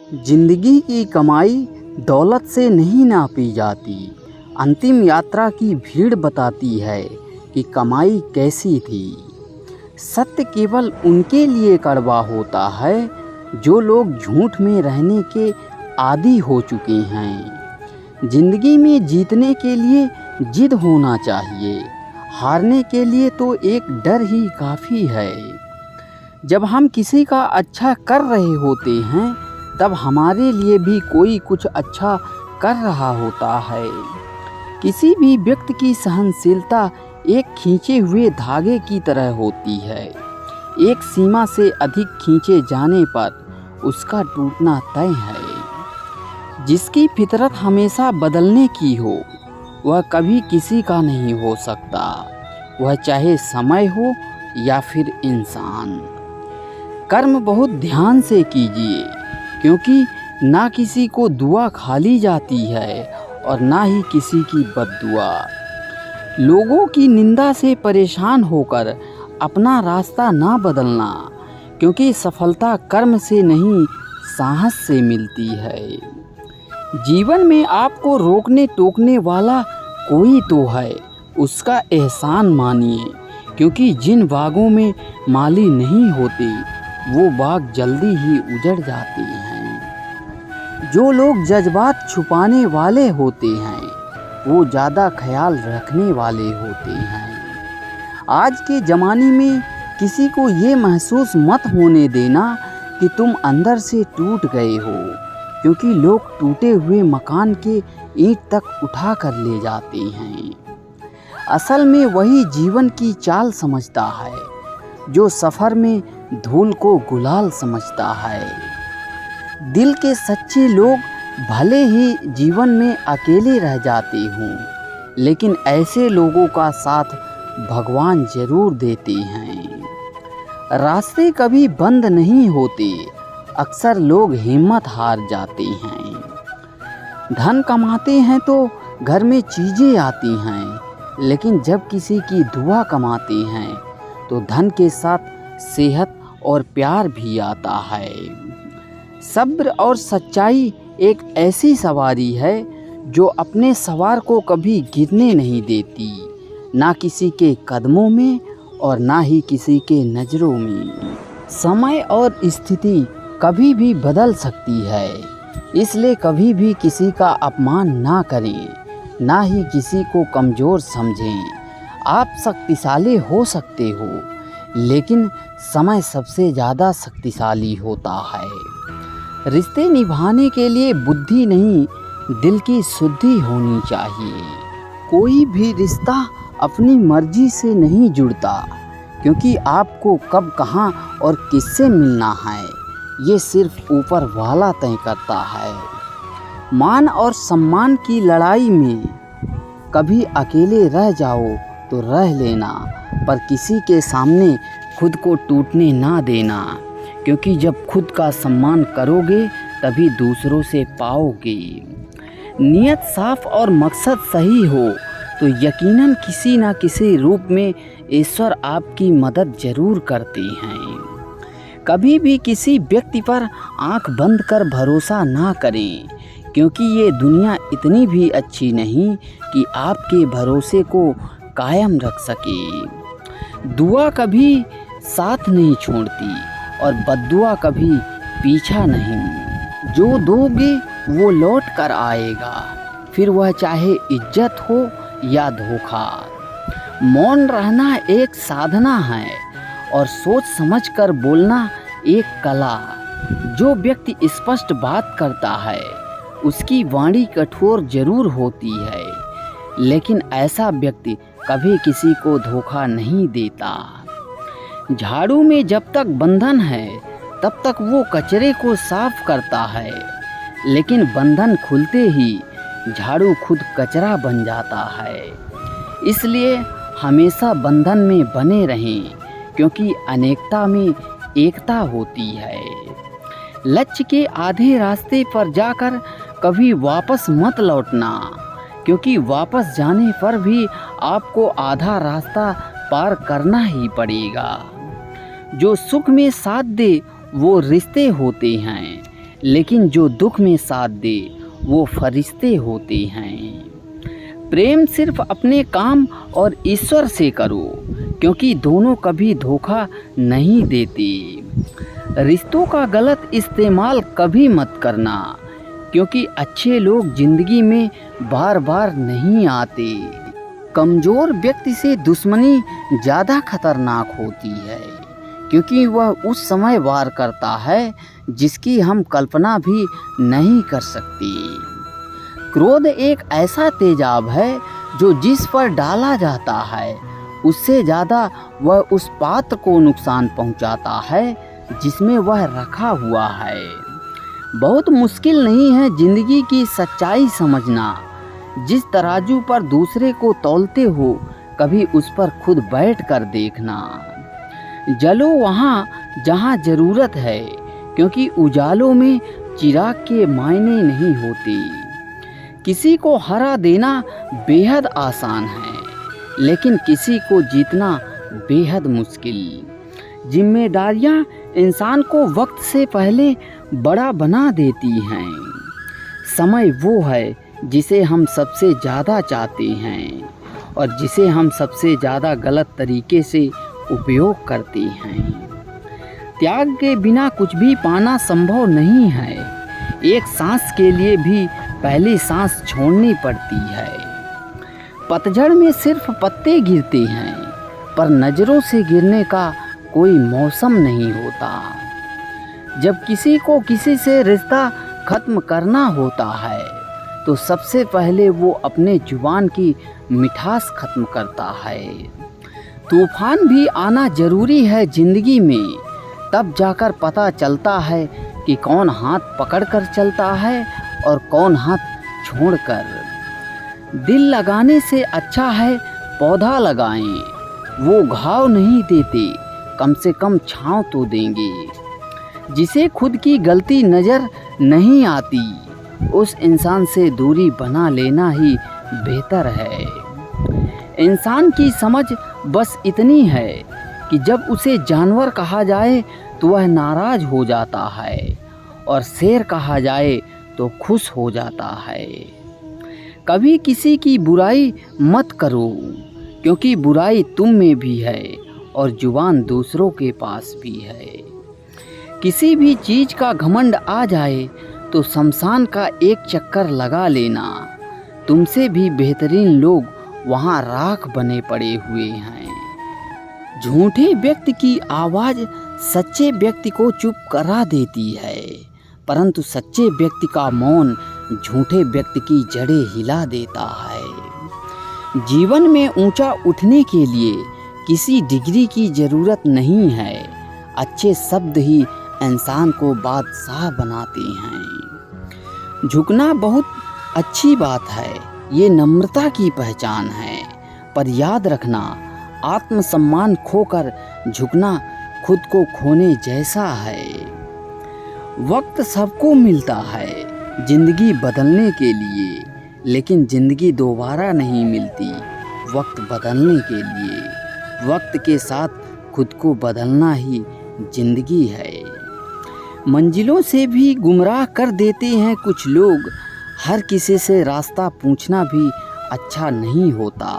जिंदगी की कमाई दौलत से नहीं नापी जाती। अंतिम यात्रा की भीड़ बताती है कि कमाई कैसी थी। सत्य केवल उनके लिए कड़वा होता है जो लोग झूठ में रहने के आदी हो चुके हैं। जिंदगी में जीतने के लिए जिद होना चाहिए, हारने के लिए तो एक डर ही काफ़ी है। जब हम किसी का अच्छा कर रहे होते हैं तब हमारे लिए भी कोई कुछ अच्छा कर रहा होता है। किसी भी व्यक्ति की सहनशीलता एक खींचे हुए धागे की तरह होती है। एक सीमा से अधिक खींचे जाने पर उसका टूटना तय है। जिसकी फितरत हमेशा बदलने की हो वह कभी किसी का नहीं हो सकता, वह चाहे समय हो या फिर इंसान। कर्म बहुत ध्यान से कीजिए, क्योंकि ना किसी को दुआ खाली जाती है और ना ही किसी की बद्दुआ। लोगों की निंदा से परेशान होकर अपना रास्ता ना बदलना, क्योंकि सफलता कर्म से नहीं साहस से मिलती है। जीवन में आपको रोकने टोकने वाला कोई तो है, उसका एहसान मानिए, क्योंकि जिन बागों में माली नहीं होते वो बाग जल्दी ही उजड़ जाते हैं। जो लोग जज्बात छुपाने वाले होते हैं वो ज़्यादा ख्याल रखने वाले होते हैं। आज के ज़माने में किसी को ये महसूस मत होने देना कि तुम अंदर से टूट गए हो, क्योंकि लोग टूटे हुए मकान के ईंट तक उठा कर ले जाते हैं। असल में वही जीवन की चाल समझता है जो सफ़र में धूल को गुलाल समझता है। दिल के सच्चे लोग भले ही जीवन में अकेले रह जाते हों, लेकिन ऐसे लोगों का साथ भगवान जरूर देते हैं। रास्ते कभी बंद नहीं होते, अक्सर लोग हिम्मत हार जाते हैं। धन कमाते हैं तो घर में चीज़ें आती हैं, लेकिन जब किसी की दुआ कमाते हैं तो धन के साथ सेहत और प्यार भी आता है। सब्र और सच्चाई एक ऐसी सवारी है जो अपने सवार को कभी गिरने नहीं देती, ना किसी के कदमों में और ना ही किसी के नज़रों में। समय और स्थिति कभी भी बदल सकती है, इसलिए कभी भी किसी का अपमान ना करें, ना ही किसी को कमज़ोर समझें। आप शक्तिशाली हो सकते हो, लेकिन समय सबसे ज़्यादा शक्तिशाली होता है। रिश्ते निभाने के लिए बुद्धि नहीं, दिल की शुद्धि होनी चाहिए। कोई भी रिश्ता अपनी मर्जी से नहीं जुड़ता, क्योंकि आपको कब कहाँ और किससे मिलना है ये सिर्फ ऊपर वाला तय करता है। मान और सम्मान की लड़ाई में कभी अकेले रह जाओ तो रह लेना, पर किसी के सामने खुद को टूटने ना देना, क्योंकि जब खुद का सम्मान करोगे तभी दूसरों से पाओगे। नियत साफ और मकसद सही हो तो यकीनन किसी न किसी रूप में ईश्वर आपकी मदद जरूर करते हैं। कभी भी किसी व्यक्ति पर आंख बंद कर भरोसा ना करें, क्योंकि ये दुनिया इतनी भी अच्छी नहीं कि आपके भरोसे को कायम रख सके। दुआ कभी साथ नहीं छोड़ती और बद्दुआ कभी पीछा नहीं। जो दोगे वो लौट कर आएगा, फिर वह चाहे इज्जत हो या धोखा। मौन रहना एक साधना है और सोच समझ कर बोलना एक कला। जो व्यक्ति स्पष्ट बात करता है उसकी वाणी कठोर जरूर होती है, लेकिन ऐसा व्यक्ति कभी किसी को धोखा नहीं देता। झाड़ू में जब तक बंधन है तब तक वो कचरे को साफ करता है, लेकिन बंधन खुलते ही झाड़ू खुद कचरा बन जाता है। इसलिए हमेशा बंधन में बने रहें, क्योंकि अनेकता में एकता होती है। लक्ष्य के आधे रास्ते पर जाकर कभी वापस मत लौटना, क्योंकि वापस जाने पर भी आपको आधा रास्ता पार करना ही पड़ेगा। जो सुख में साथ दे वो रिश्ते होते हैं, लेकिन जो दुख में साथ दे वो फरिश्ते होते हैं। प्रेम सिर्फ अपने काम और ईश्वर से करो, क्योंकि दोनों कभी धोखा नहीं देते। रिश्तों का गलत इस्तेमाल कभी मत करना, क्योंकि अच्छे लोग ज़िंदगी में बार बार नहीं आते। कमज़ोर व्यक्ति से दुश्मनी ज़्यादा खतरनाक होती है, क्योंकि वह उस समय वार करता है जिसकी हम कल्पना भी नहीं कर सकते। क्रोध एक ऐसा तेजाब है जो जिस पर डाला जाता है उससे ज़्यादा वह उस पात्र को नुकसान पहुंचाता है जिसमें वह रखा हुआ है। बहुत मुश्किल नहीं है ज़िंदगी की सच्चाई समझना। जिस तराजू पर दूसरे को तौलते हो कभी उस पर खुद बैठ कर देखना। जलो वहाँ जहाँ ज़रूरत है, क्योंकि उजालों में चिराग के मायने नहीं होते। किसी को हरा देना बेहद आसान है, लेकिन किसी को जीतना बेहद मुश्किल। जिम्मेदारियाँ इंसान को वक्त से पहले बड़ा बना देती हैं। समय वो है जिसे हम सबसे ज़्यादा चाहते हैं और जिसे हम सबसे ज़्यादा गलत तरीके से उपयोग करते हैं। त्याग के बिना कुछ भी पाना संभव नहीं है। एक सांस के लिए भी पहली सांस छोड़नी पड़ती है। पतझड़ में सिर्फ पत्ते गिरते हैं, पर नज़रों से गिरने का कोई मौसम नहीं होता। जब किसी को किसी से रिश्ता ख़त्म करना होता है तो सबसे पहले वो अपने जुबान की मिठास ख़त्म करता है। तूफान भी आना ज़रूरी है ज़िंदगी में, तब जाकर पता चलता है कि कौन हाथ पकड़कर चलता है और कौन हाथ छोड़कर। दिल लगाने से अच्छा है पौधा लगाएं, वो घाव नहीं देते, कम से कम छांव तो देंगे। जिसे खुद की गलती नज़र नहीं आती उस इंसान से दूरी बना लेना ही बेहतर है। इंसान की समझ बस इतनी है कि जब उसे जानवर कहा जाए तो वह नाराज़ हो जाता है और शेर कहा जाए तो खुश हो जाता है। कभी किसी की बुराई मत करो, क्योंकि बुराई तुम में भी है और जुबान दूसरों के पास भी है। किसी भी चीज़ का घमंड आ जाए तो शमशान का एक चक्कर लगा लेना। तुमसे भी बेहतरीन लोग वहाँ राख बने पड़े हुए हैं। झूठे व्यक्ति की आवाज़ सच्चे व्यक्ति को चुप करा देती है, परंतु सच्चे व्यक्ति का मौन झूठे व्यक्ति की जड़ें हिला देता है। जीवन में ऊंचा उठने के लिए किसी डिग्री की ज़रूरत नहीं है। अच्छे शब्द ही इंसान को बादशाह बनाते हैं। झुकना बहुत अच्छी बात है, ये नम्रता की पहचान है, पर याद रखना आत्मसम्मान खोकर झुकना खुद को खोने जैसा है। वक्त सबको मिलता है ज़िंदगी बदलने के लिए, लेकिन ज़िंदगी दोबारा नहीं मिलती वक्त बदलने के लिए। वक्त के साथ खुद को बदलना ही ज़िंदगी है। मंजिलों से भी गुमराह कर देते हैं कुछ लोग। हर किसी से रास्ता पूछना भी अच्छा नहीं होता।